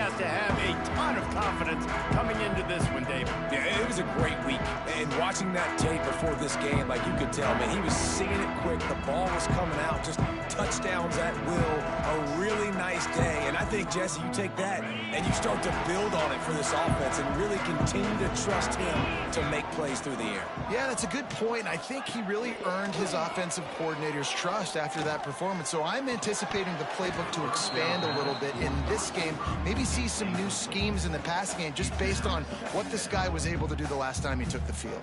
has to have a ton of confidence coming into this one, David. Yeah, it was a great week. And watching that tape before this game, like you could tell, man, he was seeing it quick. The ball was coming out, just touchdowns at will. A really nice day. And I think, Jesse, you take that and you start to build on it for this offense and really continue to trust him to make plays through the air. Yeah, that's a good point. I think he really earned his offensive coordinator's trust after that performance. So I'm anticipating the playbook to expand a little bit in this game. Maybe see some new schemes in the passing game just based on what this guy was able to do the last time he took the field.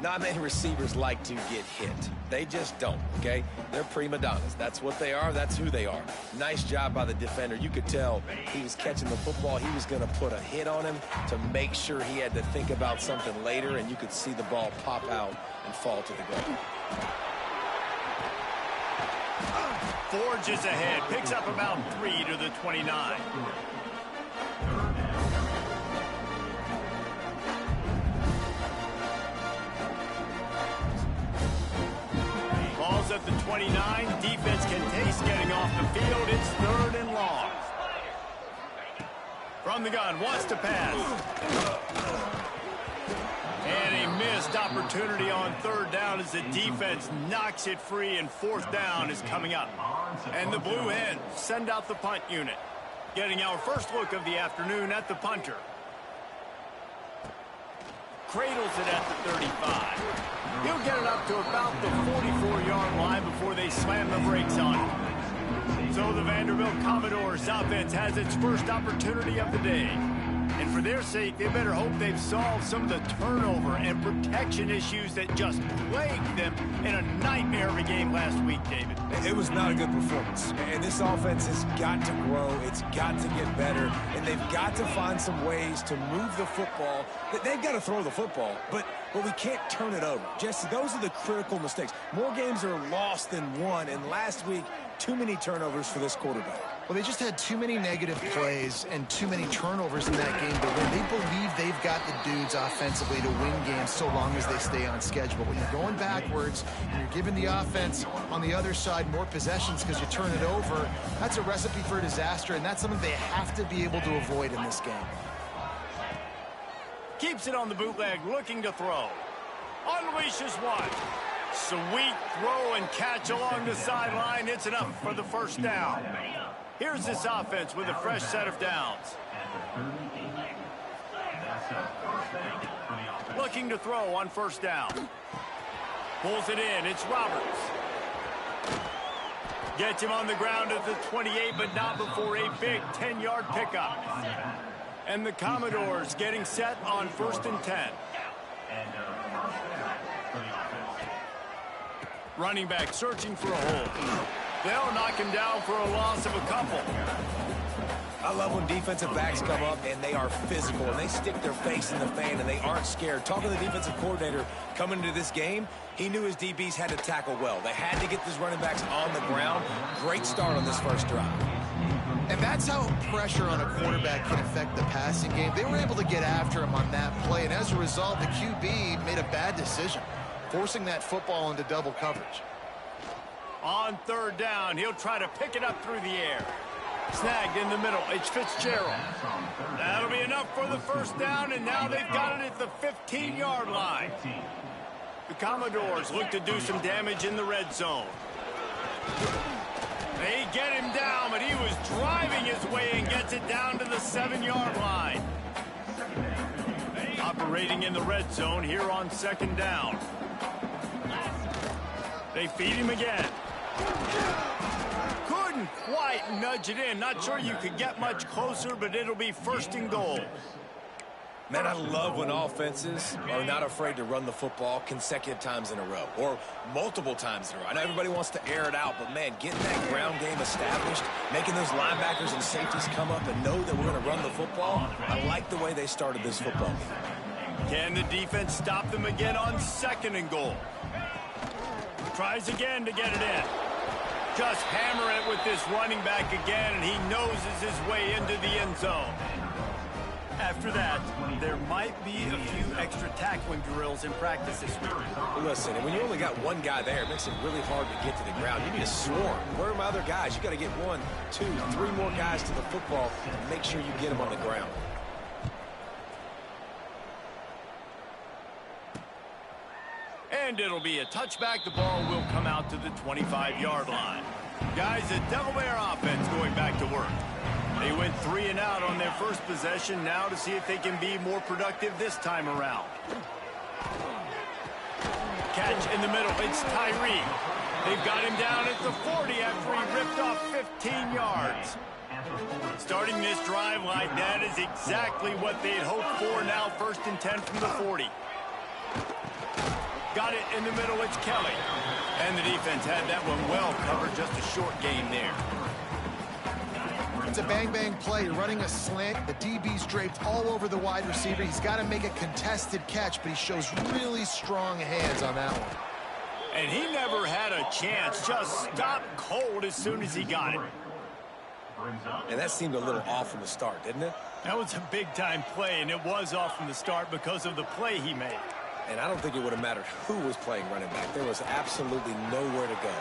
Not many receivers like to get hit. They just don't, okay? They're prima donnas. That's what they are. That's who they are. Nice job by the defender. You could tell he was catching the football. He was going to put a hit on him to make sure he had to think about something later, and you could see the ball pop out and fall to the ground. Forges ahead. Picks up about 3 to the 29. Ball's at the 29. Defense can taste getting off the field. It's 3rd and long. From the gun, wants to pass. And a missed opportunity on 3rd down as the defense knocks it free, and 4th down is coming up. And the Blue Hens send out the punt unit. Getting our first look of the afternoon at the punter. Cradles it at the 35. He'll get it up to about the 44-yard line before they slam the brakes on it. So the Vanderbilt Commodores offense has its first opportunity of the day. And for their sake, they better hope they've solved some of the turnover and protection issues that just plagued them in a nightmare of a game last week, David. It was not a good performance. And this offense has got to grow. It's got to get better. And they've got to find some ways to move the football. They've got to throw the football, but we can't turn it over. Jesse, those are the critical mistakes. More games are lost than won, and last week, too many turnovers for this quarterback. Well, they just had too many negative plays and too many turnovers in that game to win. They believe they've got the dudes offensively to win games so long as they stay on schedule. When you're going backwards and you're giving the offense on the other side more possessions because you turn it over, that's a recipe for disaster, and that's something they have to be able to avoid in this game. Keeps it on the bootleg, looking to throw. Unleashes one. Sweet throw and catch along the sideline. It's enough for the 1st down. Here's this offense with a fresh set of downs. Looking to throw on 1st down. Pulls it in. It's Roberts. Gets him on the ground at the 28, but not before a big 10-yard pickup. And the Commodores getting set on 1st and 10. Running back searching for a hole. They'll knock him down for a loss of a couple. I love when defensive backs come up and they are physical and they stick their face in the fan and they aren't scared. Talking to the defensive coordinator coming into this game, he knew his DBs had to tackle well. They had to get these running backs on the ground. Great start on this first drive. And that's how pressure on a quarterback can affect the passing game. They were able to get after him on that play, and as a result, the QB made a bad decision, forcing that football into double coverage. On 3rd down, he'll try to pick it up through the air. Snagged in the middle. It's Fitzgerald. That'll be enough for the 1st down, and now they've got it at the 15-yard line. The Commodores look to do some damage in the red zone. They get him down, but he was driving his way and gets it down to the 7-yard line. Operating in the red zone here on 2nd down. They feed him again. Couldn't quite nudge it in. Not sure you could get much closer, but it'll be 1st and goal. Man, I love when offenses are not afraid to run the football consecutive times in a row or multiple times in a row. I know everybody wants to air it out, but, man, getting that ground game established, making those linebackers and safeties come up and know that we're going to run the football, I like the way they started this football game. Can the defense stop them again on 2nd and goal? Tries again to get it in. Just hammer it with this running back again, and he noses his way into the end zone. After that, there might be a few extra tackling drills in practice this week. Listen, and when you only got one guy there, it makes it really hard to get to the ground. You need a swarm. Where are my other guys? You got to get 1, 2, 3 more guys to the football and make sure you get them on the ground. And it'll be a touchback. The ball will come out to the 25-yard line. Guys, the Delaware offense going back to work. They went 3 and out on their first possession. Now to see if they can be more productive this time around. Catch in the middle. It's Tyree. They've got him down at the 40 after he ripped off 15 yards. Starting this drive like that is exactly what they had hoped for. Now 1st and 10 from the 40. Got it in the middle. It's Kelly. And the defense had that one well covered. Just a short gain there. It's a bang-bang play. You're running a slant. The DB's draped all over the wide receiver. He's got to make a contested catch, but he shows really strong hands on that one. And he never had a chance. Just stopped cold as soon as he got it. And that seemed a little off from the start, didn't it? That was a big-time play, and it was off from the start because of the play he made. And I don't think it would have mattered who was playing running back. There was absolutely nowhere to go.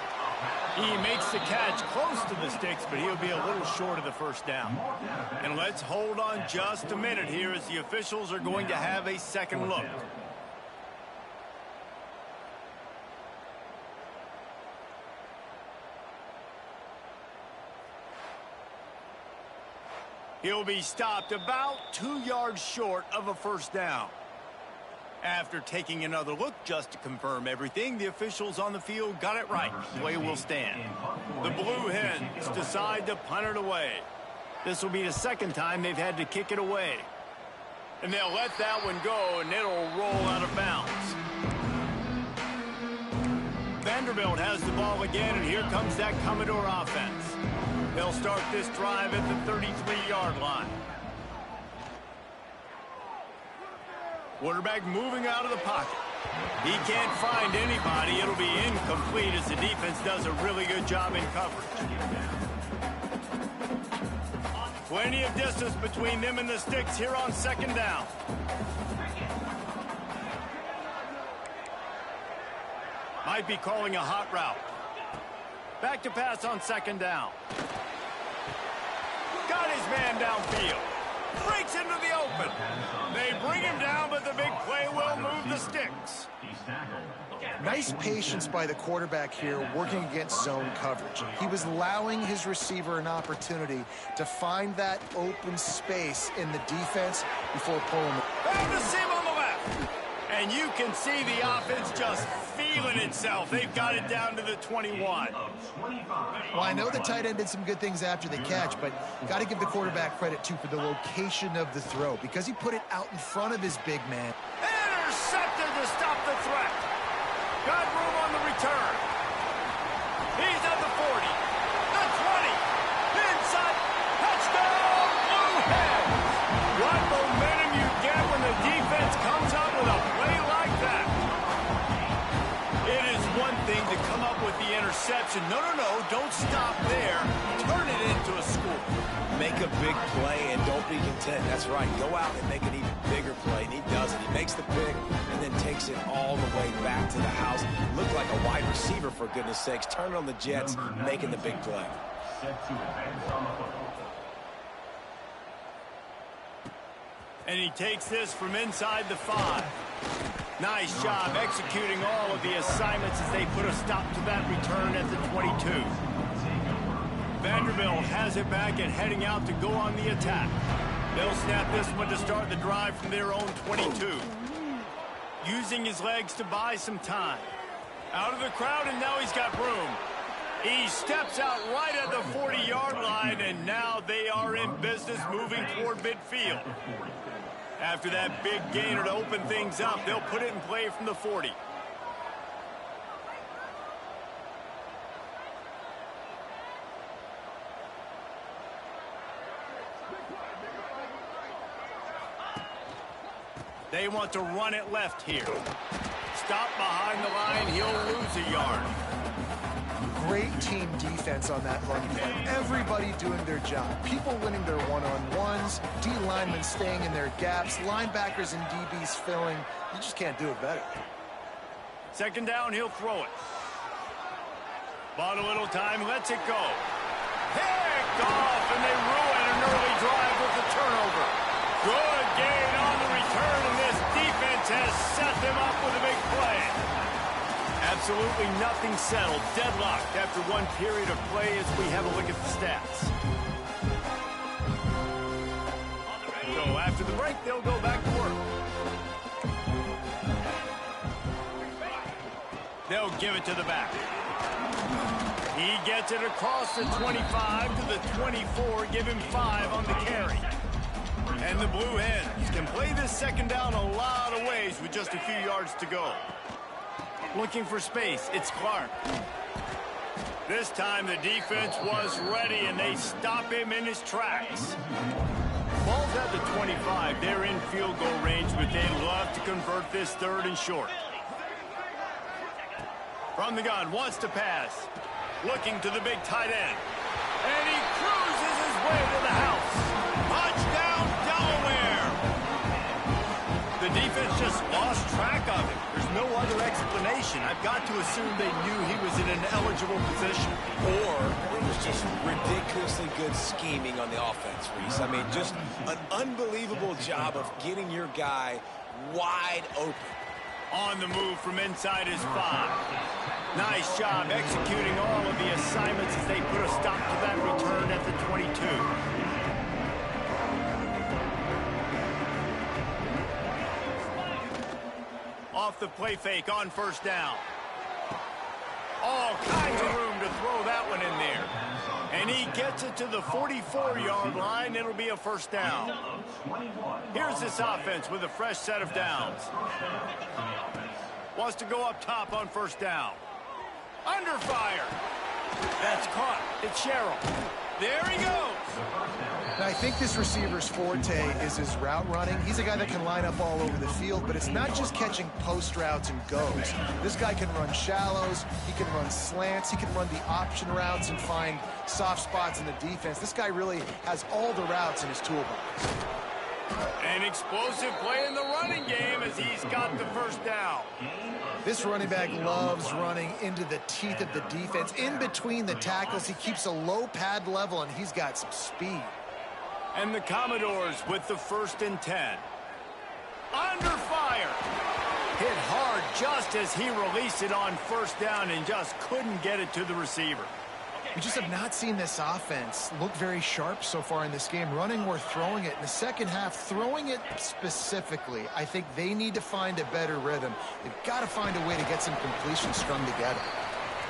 He makes the catch close to the sticks, but he'll be a little short of the first down. And let's hold on just a minute here as the officials are going to have a second look. He'll be stopped about 2 yards short of a first down. After taking another look just to confirm everything, the officials on the field got it right. Play will stand. The Blue Hens decide to punt it away. This will be the second time they've had to kick it away. And they'll let that one go, and it'll roll out of bounds. Vanderbilt has the ball again, and here comes that Commodore offense. They'll start this drive at the 33-yard line. Quarterback moving out of the pocket. He can't find anybody. It'll be incomplete as the defense does a really good job in coverage. Plenty of distance between them and the sticks here on second down. Might be calling a hot route. Back to pass on second down. Got his man downfield. Breaks into the open. They bring him down, but the big play will move the sticks. Nice patience by the quarterback here working against zone coverage. He was allowing his receiver an opportunity to find that open space in the defense before pulling it. Found a seam on the left. And you can see the offense just feeling itself. They've got it down to the 21. Well, I know the tight end did some good things after the catch, but got to give the quarterback credit, too, for the location of the throw because he put it out in front of his big man. Intercepted to stop the threat. Got room on the return. He's at the 40, the 20, inside, touchdown, Blue Hens. What momentum you get when the defense comes up with a play like that. It is one thing to come up with the interception. No, don't stop there. Turn it into a score. Make a big play and don't be content. That's right. Go out and make an even bigger play, and he does it. He makes the pick and then takes it all the way back to the house. Looked like a wide receiver, for goodness sakes. Turn on the Jets, making the big play. And he takes this from inside the 5. Nice job executing all of the assignments as they put a stop to that return at the 22. Vanderbilt has it back and heading out to go on the attack. They'll snap this one to start the drive from their own 22. Using his legs to buy some time. Out of the crowd, and now he's got room. He steps out right at the 40-yard line, and now they are in business moving toward midfield. After that big gainer to open things up, they'll put it in play from the 40. They want to run it left here. Stop behind the line. He'll lose a yard. Great team defense on that run game. Everybody doing their job. People winning their one-on-ones, D linemen staying in their gaps, linebackers and DBs filling. You just can't do it better. Second down, he'll throw it. Bought a little time, lets it go. Picked off, and they ruin an early drive with the turnover. Good gain on the return, and this defense has set them up with a big play. Absolutely nothing settled. Deadlocked after one period of play as we have a look at the stats. So after the break, they'll go back to work. They'll give it to the back. He gets it across the 25 to the 24, give him 5 on the carry. And the Blue Hens can play this second down a lot of ways with just a few yards to go. Looking for space, it's Clark. This time the defense was ready, and they stop him in his tracks. Ball's at the 25. They're in field goal range, but they love to convert this third and short. From the gun, wants to pass. Looking to the big tight end. And he cruises his way to the house. Touchdown, Delaware! The defense just lost track of him. There's no other explanation. I've got to assume they knew he was in an eligible position. Or it was just ridiculously good scheming on the offense, Reese. I mean, just an unbelievable job of getting your guy wide open. On the move from inside his 5. Nice job executing all of the assignments as they put a stop to that return at the 22. Off the play fake on first down. All kinds of room to throw that one in there. And he gets it to the 44-yard line. It'll be a first down. Here's this offense with a fresh set of downs. Wants to go up top on first down. Under fire. That's caught. It's Sherrill. There he goes. Now, I think this receiver's forte is his route running. He's a guy that can line up all over the field, but it's not just catching post routes and goes. This guy can run shallows. He can run slants. He can run the option routes and find soft spots in the defense. This guy really has all the routes in his toolbox. An explosive play in the running game as he's got the first down. This running back loves running into the teeth of the defense. In between the tackles, he keeps a low pad level, and he's got some speed. And the Commodores with the 1st and 10. Under fire. Hit hard just as he released it on first down and just couldn't get it to the receiver. We just have not seen this offense look very sharp so far in this game, running or throwing it. In the second half, throwing it specifically, I think they need to find a better rhythm. They've got to find a way to get some completions strung together.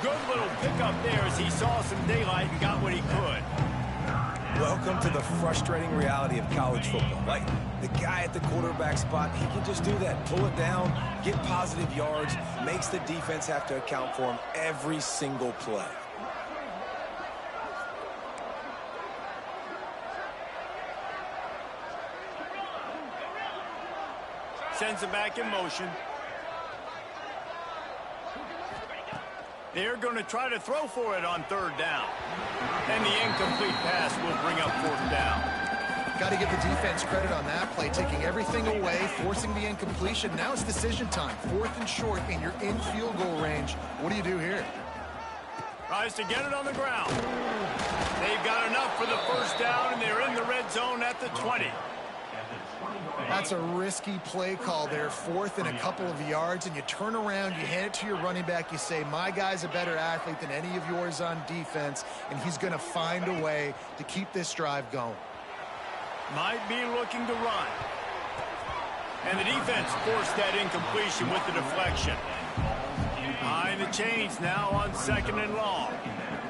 Good little pickup there as he saw some daylight and got what he could. Welcome to the frustrating reality of college football. Like, the guy at the quarterback spot, he can just do that. Pull it down, get positive yards, makes the defense have to account for him every single play. Sends it back in motion. They're going to try to throw for it on third down. And the incomplete pass will bring up fourth down. Got to give the defense credit on that play, taking everything away, forcing the incompletion. Now it's decision time. 4th and short, and you're in field goal range. What do you do here? Tries to get it on the ground. They've got enough for the first down, and they're in the red zone at the 20. That's a risky play call there, 4th and a couple of yards, and you turn around, you hand it to your running back, you say, my guy's a better athlete than any of yours on defense, and he's going to find a way to keep this drive going. Might be looking to run. And the defense forced that incompletion with the deflection. Behind the chains now on 2nd and long.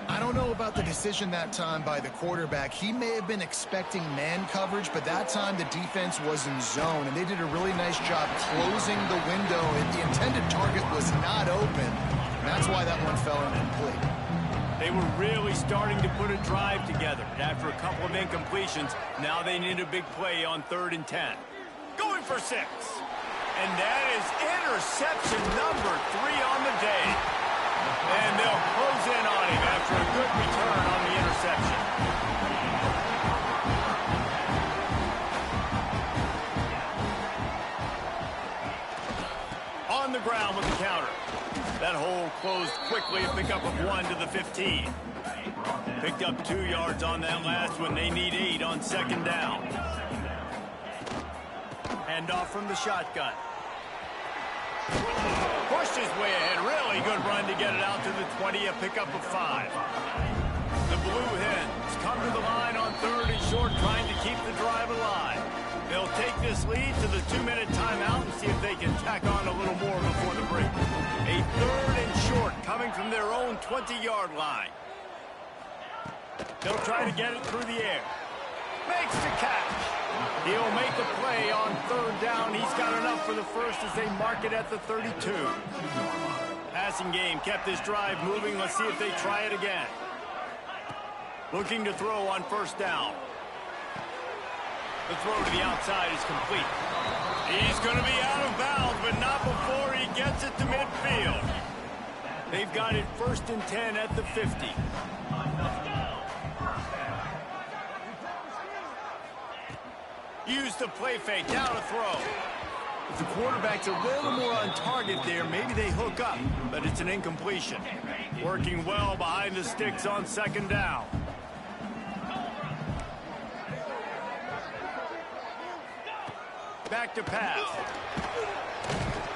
I don't know about the decision that time by the quarterback. He may have been expecting man coverage, but that time the defense was in zone, and they did a really nice job closing the window, and the intended target was not open. And that's why that one fell incomplete. They were really starting to put a drive together. And after a couple of incompletions, now they need a big play on 3rd and 10. Going for 6. And that is interception number 3 on the day. And they'll close in on him after a good return on the interception. ground with the counter. That hole closed quickly, a pickup of 1 to the 15. Picked up 2 yards on that last one. They need 8 on second down. Hand off from the shotgun. Pushed his way ahead. Really good run to get it out to the 20, a pickup of 5. The Blue Hens come to the line on 3rd and short, trying to keep the drive alive. They'll take this lead to the 2-minute timeout and see if they can tack on a little more before the break. A 3rd and short coming from their own 20-yard line. They'll try to get it through the air. Makes the catch. He'll make the play on 3rd down. He's got enough for the first as they mark it at the 32. Passing game kept this drive moving. Let's see if they try it again. Looking to throw on 1st down. The throw to the outside is complete. He's going to be out of bounds, but not before he gets it to midfield. They've got it 1st and 10 at the 50. Use the play fake, down a throw. If the quarterback's a little more on target there, maybe they hook up, but it's an incompletion. Working well behind the sticks on 2nd down. Back to pass.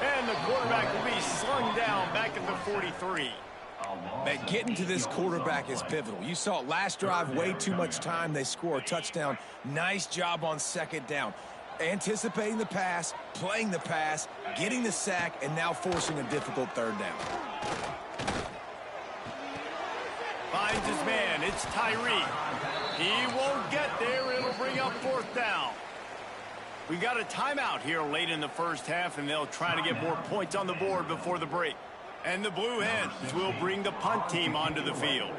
And the quarterback will be slung down back at the 43. Man, getting to this quarterback is pivotal. You saw it last drive, way too much time. They score a touchdown. Nice job on 2nd down. Anticipating the pass, playing the pass, getting the sack, and now forcing a difficult 3rd down. Finds his man. It's Tyree. He won't get there. It'll bring up 4th down. We got a timeout here late in the 1st half, and they'll try to get more points on the board before the break. And the Blue Hens will bring the punt team onto the field.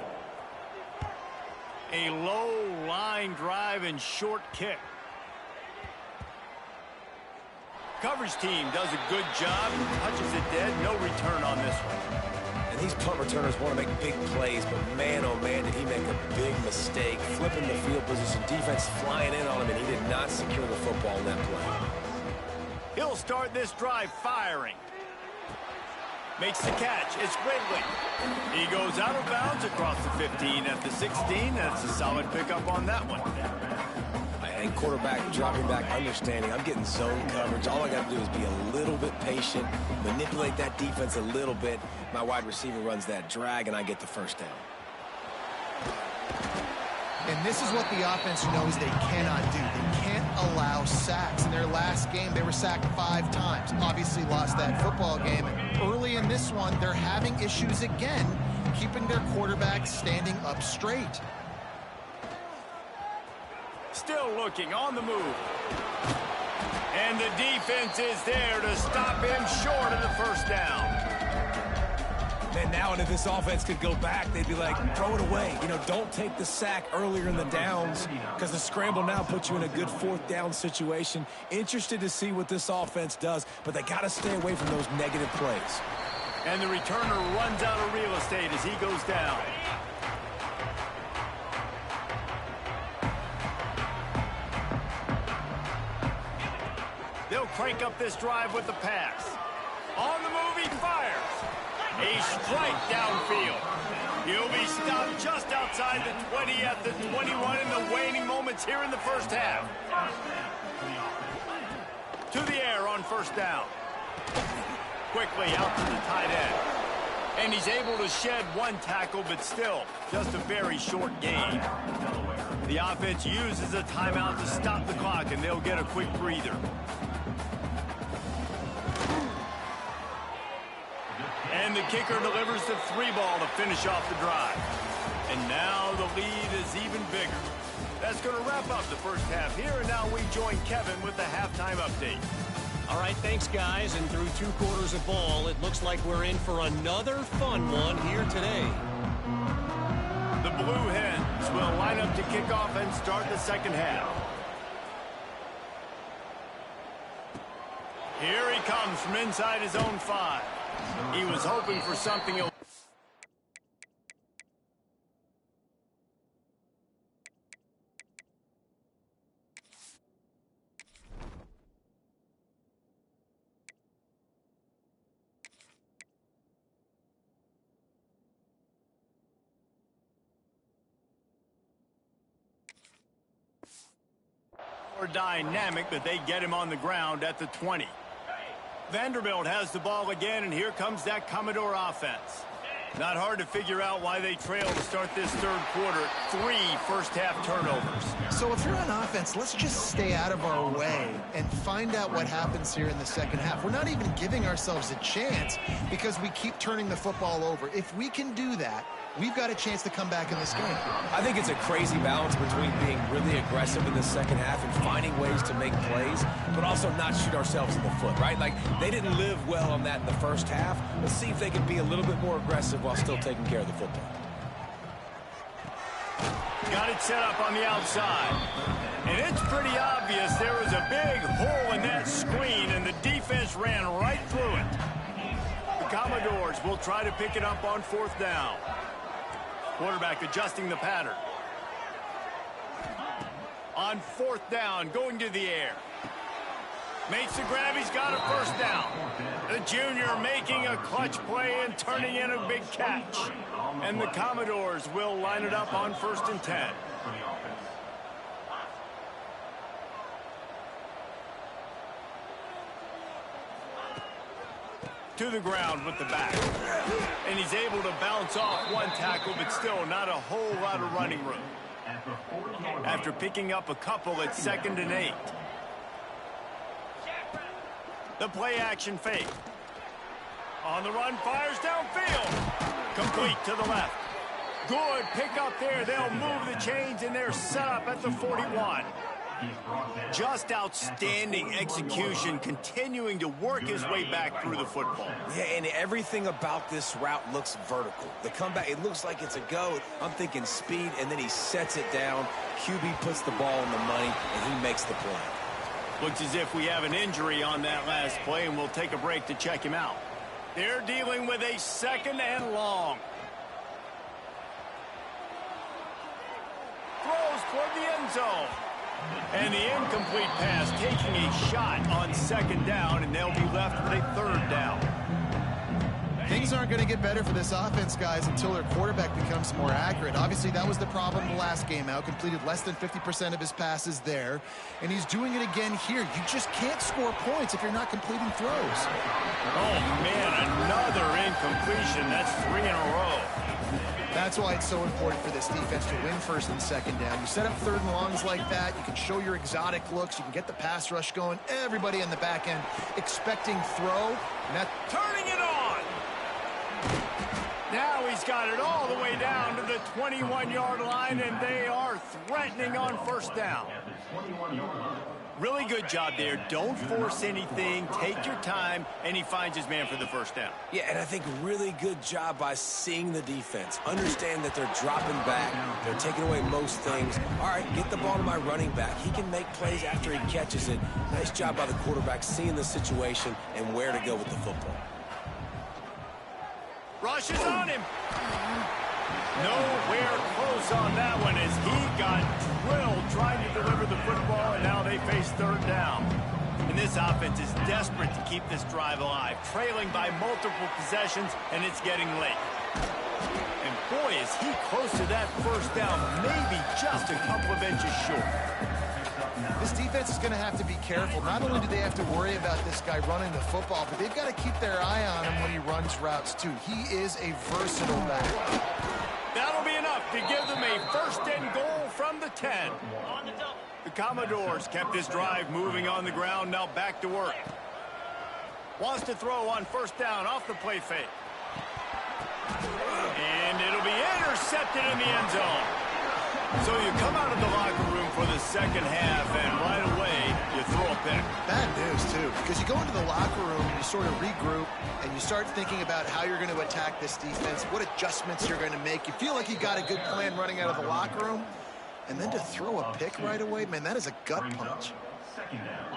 A low line drive and short kick. Coverage team does a good job. Touches it dead. No return on this one. And these punt returners want to make big plays, but man, oh man, did he make a big mistake. Flipping the field position, defense flying in on him, and he did not secure the football in that play. He'll start this drive firing. Makes the catch. It's Ridley. He goes out of bounds across the 15 at the 16. That's a solid pickup on that one. I think quarterback dropping back, understanding I'm getting zone coverage. All I got to do is be a little bit patient, manipulate that defense a little bit. My wide receiver runs that drag, and I get the 1st down. And this is what the offense knows they cannot do. They can't allow sacks. In their last game, they were sacked 5 times. Obviously lost that football game. Early in this one, they're having issues again, keeping their quarterback standing up straight. Still looking on the move. And the defense is there to stop him short of the 1st down. And now if this offense could go back, they'd be like, throw it away. You know, don't take the sack earlier in the downs, because the scramble now puts you in a good 4th down situation. Interested to see what this offense does, but they got to stay away from those negative plays. And the returner runs out of real estate as he goes down. They'll crank up this drive with the pass. On the move, he fires. A strike downfield. He'll be stopped just outside the 20 at the 21 in the waning moments here in the 1st half. To the air on 1st down. Quickly out to the tight end. And he's able to shed 1 tackle, but still just a very short gain. The offense uses a timeout to stop the clock, and they'll get a quick breather. And the kicker delivers the 3 ball to finish off the drive. And now the lead is even bigger. That's going to wrap up the 1st half here, and now we join Kevin with the halftime update. All right, thanks, guys. And through 2 quarters of ball, it looks like we're in for another fun one here today. The Blue Hens will line up to kick off and start the 2nd half. Here he comes from inside his own 5. He was hoping for something else. More dynamic, but they get him on the ground at the 20. Vanderbilt has the ball again, and here comes that Commodore offense. Not hard to figure out why they trail to start this third quarter. 3 first-half turnovers. So if you're on offense, let's just stay out of our way and find out what happens here in the second half. We're not even giving ourselves a chance because we keep turning the football over. If we can do that, we've got a chance to come back in this game. I think it's a crazy balance between being really aggressive in the second half and finding ways to make plays, but also not shoot ourselves in the foot, right? Like, they didn't live well on that in the first half. Let's see if they can be a little bit more aggressive while still taking care of the football. Got it set up on the outside. And it's pretty obvious there was a big hole in that screen, and the defense ran right through it. The Commodores will try to pick it up on 4th down. Quarterback adjusting the pattern. On 4th down, going to the air. Makes the grab, he's got a first down. The junior making a clutch play and turning in a big catch. And the Commodores will line it up on 1st and 10. To the ground with the back. And he's able to bounce off one tackle, but still not a whole lot of running room. After picking up a couple at 2nd and 8. The play action fake. On the run, fires downfield. Complete to the left. Good pick up there. They'll move the chains, and they're set up at the 41. Just outstanding execution, continuing to work his way back through the football. Yeah, and everything about this route looks vertical. The comeback, it looks like it's a go. I'm thinking speed, and then he sets it down. QB puts the ball in the money, and he makes the play. Looks as if we have an injury on that last play, and we'll take a break to check him out. They're dealing with a 2nd and long. Throws toward the end zone. And the incomplete pass taking a shot on 2nd down, and they'll be left with a 3rd down. Things aren't going to get better for this offense, guys, until their quarterback becomes more accurate. Obviously, that was the problem the last game out. Completed less than 50% of his passes there. And he's doing it again here. You just can't score points if you're not completing throws. Oh, man, another incompletion. That's 3 in a row. That's why it's so important for this defense to win 1st and 2nd down. You set up 3rd and longs like that. You can show your exotic looks. You can get the pass rush going. Everybody in the back end expecting throw. And that turning it on. Now he's got it all the way down to the 21-yard line, and they are threatening on 1st down. Really good job there. Don't force anything. Take your time, and he finds his man for the 1st down. Yeah, and I think really good job by seeing the defense. Understand that they're dropping back. They're taking away most things. All right, get the ball to my running back. He can make plays after he catches it. Nice job by the quarterback seeing the situation and where to go with the football. Rushes on him. Nowhere close on that one as he got drilled trying to deliver the football, and now they face 3rd down. And this offense is desperate to keep this drive alive, trailing by multiple possessions, and it's getting late. And boy, is he close to that 1st down, maybe just a couple of inches short. This defense is going to have to be careful. Not only do they have to worry about this guy running the football, but they've got to keep their eye on him when he runs routes, too. He is a versatile back. That'll be enough to give them a 1st and goal from the 10. The Commodores kept this drive moving on the ground, now back to work. Wants to throw on 1st down off the play fake. And it'll be intercepted in the end zone. So you come out of the locker room for the 2nd half, and right away, you throw a pick. Bad news, too, because you go into the locker room and you sort of regroup, and you start thinking about how you're going to attack this defense, what adjustments you're going to make. You feel like you got a good plan running out of the locker room, and then to throw a pick right away, man, that is a gut punch.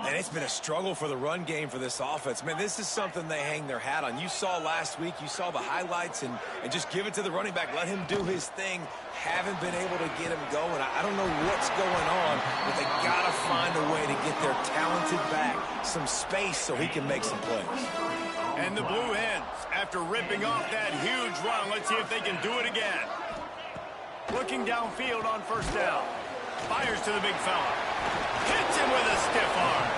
And it's been a struggle for the run game for this offense. Man, this is something they hang their hat on. You saw last week, you saw the highlights, and just give it to the running back. Let him do his thing. Haven't been able to get him going. I don't know what's going on, but they got to find a way to get their talented back some space so he can make some plays. And the Blue Hens, after ripping off that huge run, let's see if they can do it again. Looking downfield on 1st down. Fires to the big fella. Hits him with a stiff arm.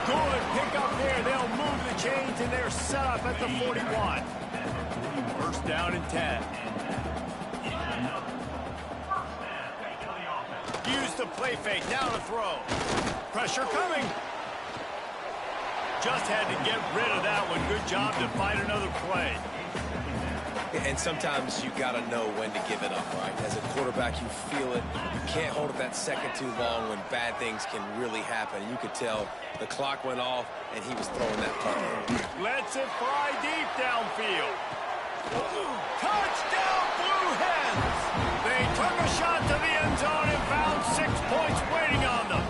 Good pick up there. They'll move the chains, and they're set up at the 41. First down and 10. Use the play fake. Now to throw. Pressure coming. Just had to get rid of that one. Good job to find another play. And sometimes you got to know when to give it up, right? As a quarterback, you feel it. You can't hold it that second too long when bad things can really happen. And you could tell the clock went off, and he was throwing that punt. Lets it fly deep downfield. Touchdown, Blue Hens! They took a shot to the end zone and found 6 points waiting on them.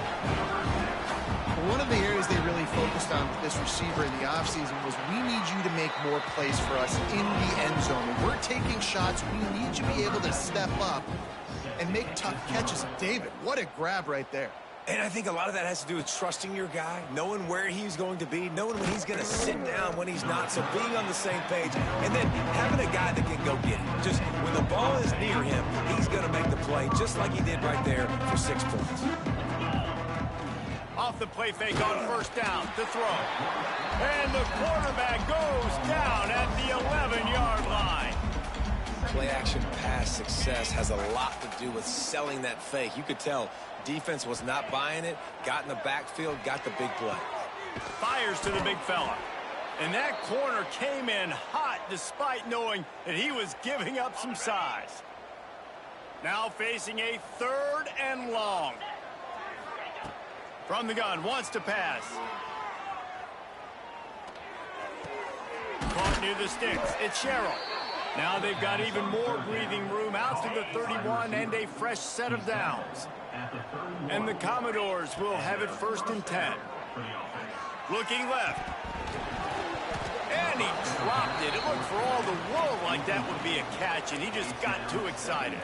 One of the areas they really focused on with this receiver in the offseason was we need you to make more plays for us in the end zone. When we're taking shots, we need you to be able to step up and make tough catches. And David, what a grab right there. And I think a lot of that has to do with trusting your guy, knowing where he's going to be, knowing when he's going to sit down, when he's not, so being on the same page, and then having a guy that can go get it. Just when the ball is near him, he's going to make the play, just like he did right there for 6 points. Off the play fake on first down to throw. And the quarterback goes down at the 11-yard line. Play-action pass success has a lot to do with selling that fake. You could tell defense was not buying it, got in the backfield, got the big play. Fires to the big fella. And that corner came in hot despite knowing that he was giving up some size. Now facing a 3rd and long. From the gun, wants to pass. Caught near the sticks. It's Sherrill. Now they've got even more breathing room out to the 31 and a fresh set of downs. And the Commodores will have it 1st and 10. Looking left. And he dropped it. It looked for all the world like that would be a catch, and he just got too excited.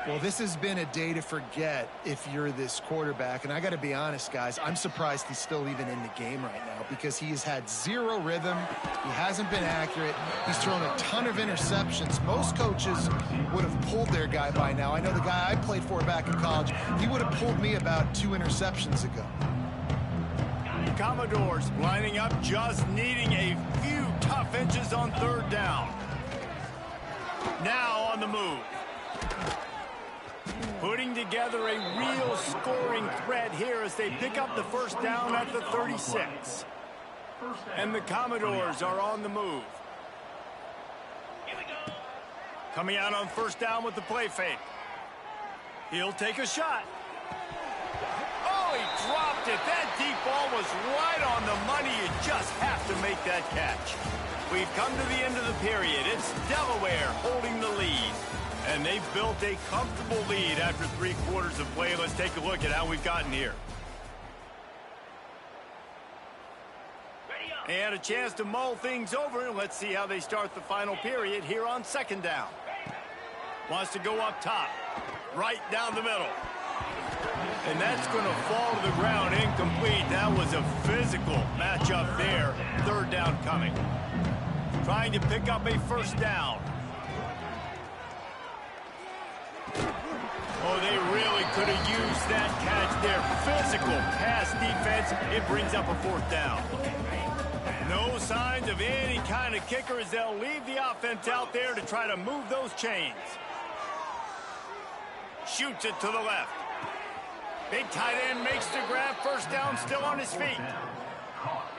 Well, this has been a day to forget if you're this quarterback. And I got to be honest, guys, I'm surprised he's still even in the game right now because he has had 0 rhythm. He hasn't been accurate. He's thrown a ton of interceptions. Most coaches would have pulled their guy by now. I know the guy I played for back in college, he would have pulled me about 2 interceptions ago. Commodores lining up, just needing a few tough inches on 3rd down. Now on the move. Putting together a real scoring threat here as they pick up the 1st down at the 36. And the Commodores are on the move. Coming out on 1st down with the play fake. He'll take a shot. Oh, he dropped it. That deep ball was right on the money. You just have to make that catch. We've come to the end of the period. It's Delaware holding the lead. And they've built a comfortable lead after 3 quarters of play. Let's take a look at how we've gotten here. And a chance to mull things over. And let's see how they start the final period here on 2nd down. Wants to go up top. Right down the middle. And that's going to fall to the ground incomplete. That was a physical matchup there. 3rd down coming. Trying to pick up a 1st down. Oh, they really could have used that catch there. Physical pass defense. It brings up a 4th down. No signs of any kind of kicker as they'll leave the offense out there to try to move those chains. Shoots it to the left. Big tight end makes the grab. 1st down, still on his feet.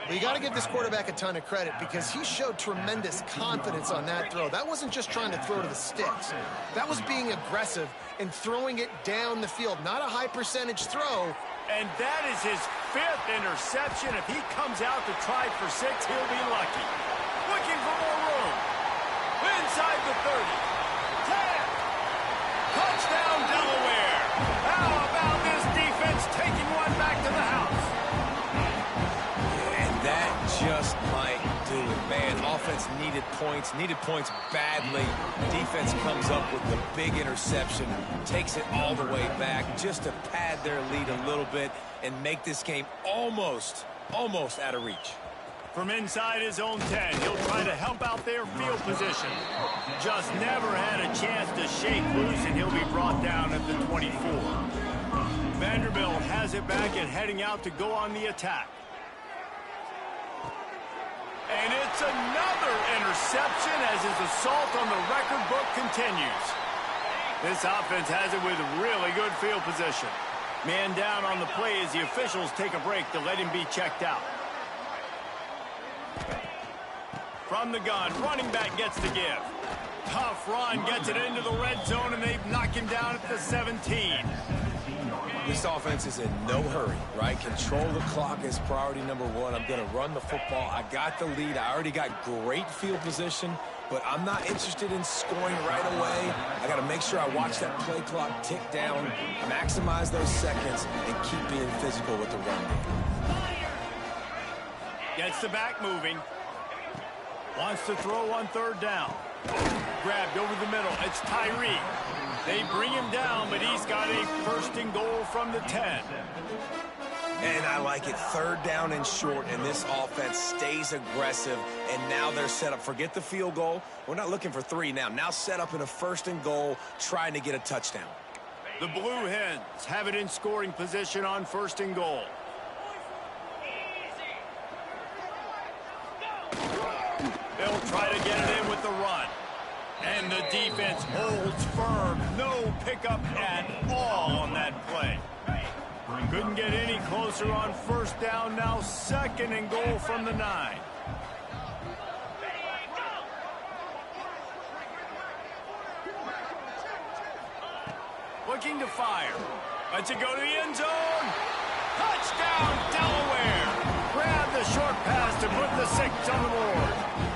Well, you got to give this quarterback a ton of credit because he showed tremendous confidence on that throw. That wasn't just trying to throw to the sticks. That was being aggressive and throwing it down the field. Not a high percentage throw. And that is his 5th interception. If he comes out to try for 6, he'll be lucky. Looking for more room. Inside the 30. 10. Touchdown, Delaware. How about this defense taking one back to the house? And that just might do it, man. Offense needed points badly. Defense comes up with the big interception, takes it all the way back just to pad their lead a little bit and make this game almost out of reach. From inside his own 10, he'll try to help out their field position. Just never had a chance to shake loose, and he'll be brought down at the 24. Vanderbilt has it back and heading out to go on the attack. And it's another interception as his assault on the record book continues. This offense has it with really good field position. Man down on the play as the officials take a break to let him be checked out. From the gun, running back gets to give. Tough run, gets it into the red zone, and they've knocked him down at the 17. This offense is in no hurry, right? Control the clock is priority number one. I'm going to run the football. I got the lead. I already got great field position, but I'm not interested in scoring right away. I got to make sure I watch that play clock tick down, maximize those seconds, and keep being physical with the run game. Gets the back moving. Wants to throw on third down. Grabbed over the middle. It's Tyree. They bring him down, but he's got a first and goal from the 10. And I like it. Third down and short, and this offense stays aggressive, and now they're set up. Forget the field goal. We're not looking for three now. Now set up in a first and goal, trying to get a touchdown. The Blue Hens have it in scoring position on first and goal. They'll try to get it in with the run. And the defense holds firm. No pickup at all on that play. Couldn't get any closer on first down. Now second and goal from the 9. Looking to fire. Lets it go to the end zone. Touchdown, Delaware. Grab the short pass to put the 6 on the board.